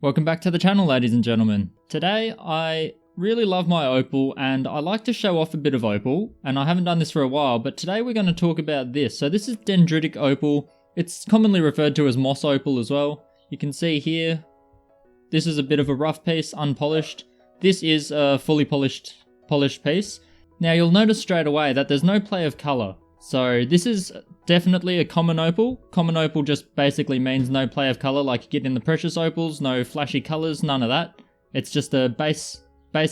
Welcome back to the channel, ladies and gentlemen. Today I really love my opal and I like to show off a bit of opal, and I haven't done this for a while, but today we're going to talk about this. So this is Dendritic Opal. It's commonly referred to as moss opal as well. You can see here, this is a bit of a rough piece, unpolished. This is a fully polished piece. Now you'll notice straight away that there's no play of colour. So this is definitely a common opal. Common opal just basically means no play of colour like you get in the precious opals, no flashy colours, none of that. It's just a base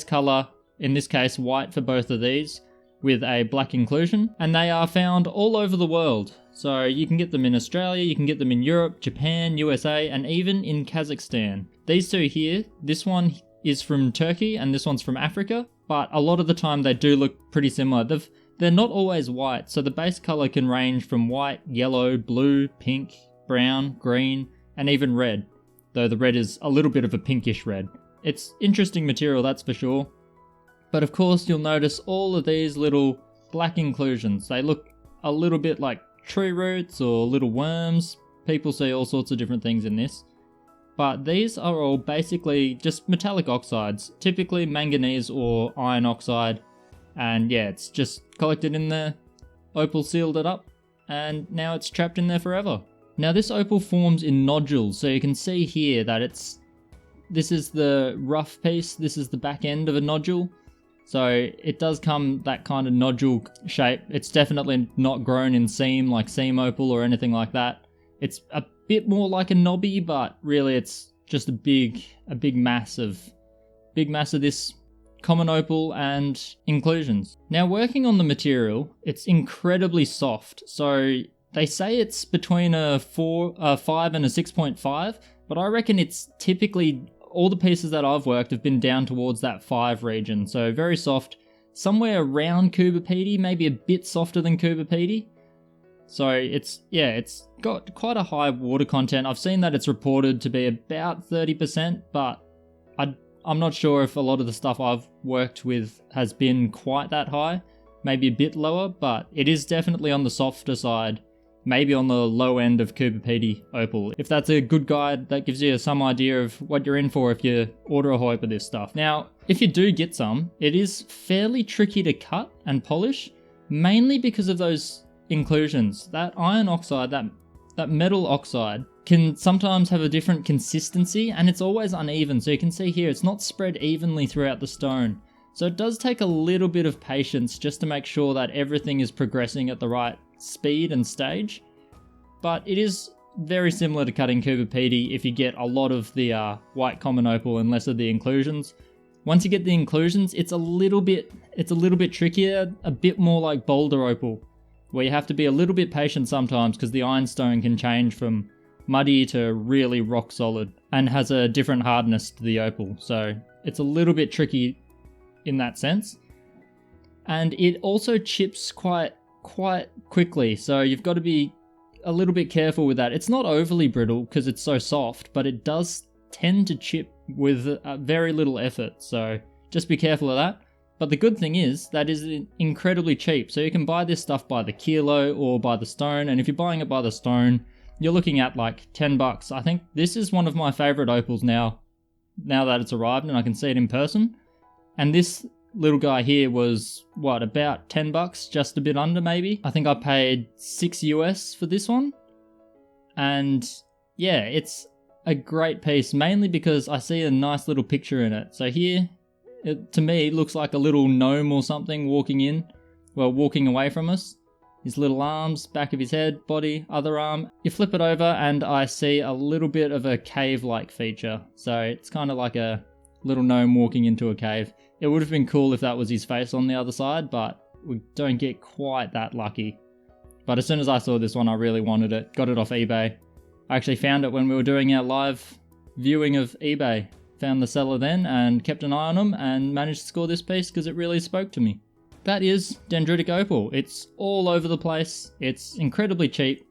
colour, in this case white for both of these, with a black inclusion. And they are found all over the world. So you can get them in Australia, you can get them in Europe, Japan, USA, and even in Kazakhstan. These two here, this one is from Turkey and this one's from Africa, but a lot of the time they do look pretty similar. They're not always white, so the base colour can range from white, yellow, blue, pink, brown, green, and even red, though the red is a little bit of a pinkish red. It's interesting material, that's for sure. But of course you'll notice all of these little black inclusions. They look a little bit like tree roots or little worms. People see all sorts of different things in this. But these are all basically just metallic oxides, typically manganese or iron oxide. And yeah, it's just collected in there, opal sealed it up, and now it's trapped in there forever. Now this opal forms in nodules, so you can see here that this is the rough piece, this is the back end of a nodule. So it does come that kind of nodule shape. It's definitely not grown in seam like seam opal or anything like that. It's a bit more like a knobby, but really it's just a big mass of this common opal and inclusions. Now working on the material, it's incredibly soft. So they say it's between a 5 and a 6.5, but I reckon it's typically, all the pieces that I've worked have been down towards that 5 region. So very soft, somewhere around Kubapedi, maybe a bit softer than Kubapedi. So it's got quite a high water content. I've seen that it's reported to be about 30%, but I'm not sure if a lot of the stuff I've worked with has been quite that high, maybe a bit lower, but it is definitely on the softer side, maybe on the low end of Kubapedi opal. If that's a good guide, that gives you some idea of what you're in for if you order a hoip of this stuff. Now, if you do get some, it is fairly tricky to cut and polish, mainly because of those inclusions. That iron oxide, that metal oxide, can sometimes have a different consistency and it's always uneven. So you can see here, it's not spread evenly throughout the stone. So it does take a little bit of patience just to make sure that everything is progressing at the right speed and stage. But it is very similar to cutting Kubapedi if you get a lot of the white common opal and less of the inclusions. Once you get the inclusions, it's a little bit trickier, a bit more like boulder opal, where you have to be a little bit patient sometimes because the ironstone can change from muddy to really rock solid and has a different hardness to the opal. So it's a little bit tricky in that sense. And it also chips quite quickly. So you've got to be a little bit careful with that. It's not overly brittle because it's so soft, but it does tend to chip with very little effort. So just be careful of that. But the good thing is that is incredibly cheap. So you can buy this stuff by the kilo or by the stone. And if you're buying it by the stone, you're looking at like $10. I think this is one of my favorite opals now that it's arrived and I can see it in person. And this little guy here was what, about $10, just a bit under maybe. I think I paid $6 US for this one. And yeah, it's a great piece, mainly because I see a nice little picture in it. So here, to me, it looks like a little gnome or something walking away from us. His little arms, back of his head, body, other arm. You flip it over and I see a little bit of a cave-like feature. So it's kind of like a little gnome walking into a cave. It would have been cool if that was his face on the other side, but we don't get quite that lucky. But as soon as I saw this one, I really wanted it. Got it off eBay. I actually found it when we were doing our live viewing of eBay. Found the seller then and kept an eye on him and managed to score this piece because it really spoke to me. That is Dendritic Opal. It's all over the place. It's incredibly cheap.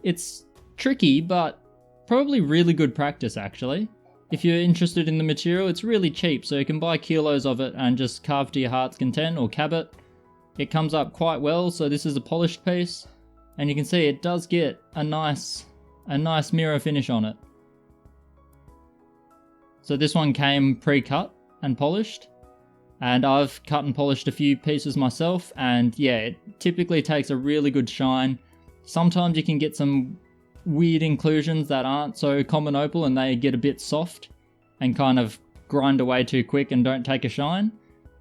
It's tricky, but probably really good practice actually. If you're interested in the material, it's really cheap, so you can buy kilos of it and just carve to your heart's content or cab it. It comes up quite well, so this is a polished piece. And you can see it does get a nice mirror finish on it. So this one came pre-cut and polished, and I've cut and polished a few pieces myself, and yeah, it typically takes a really good shine. Sometimes you can get some weird inclusions that aren't so common opal and they get a bit soft and kind of grind away too quick and don't take a shine.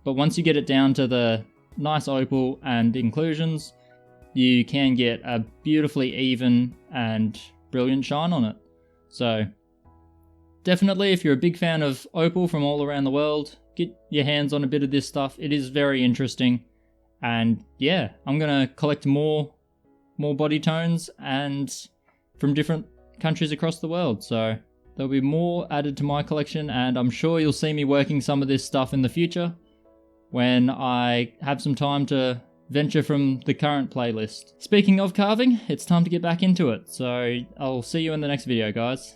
But once you get it down to the nice opal and inclusions, you can get a beautifully even and brilliant shine on it. So definitely, if you're a big fan of opal from all around the world, get your hands on a bit of this stuff. It is very interesting. And yeah, I'm going to collect more body tones and from different countries across the world. So there'll be more added to my collection, and I'm sure you'll see me working some of this stuff in the future when I have some time to venture from the current playlist. Speaking of carving, it's time to get back into it. So I'll see you in the next video, guys.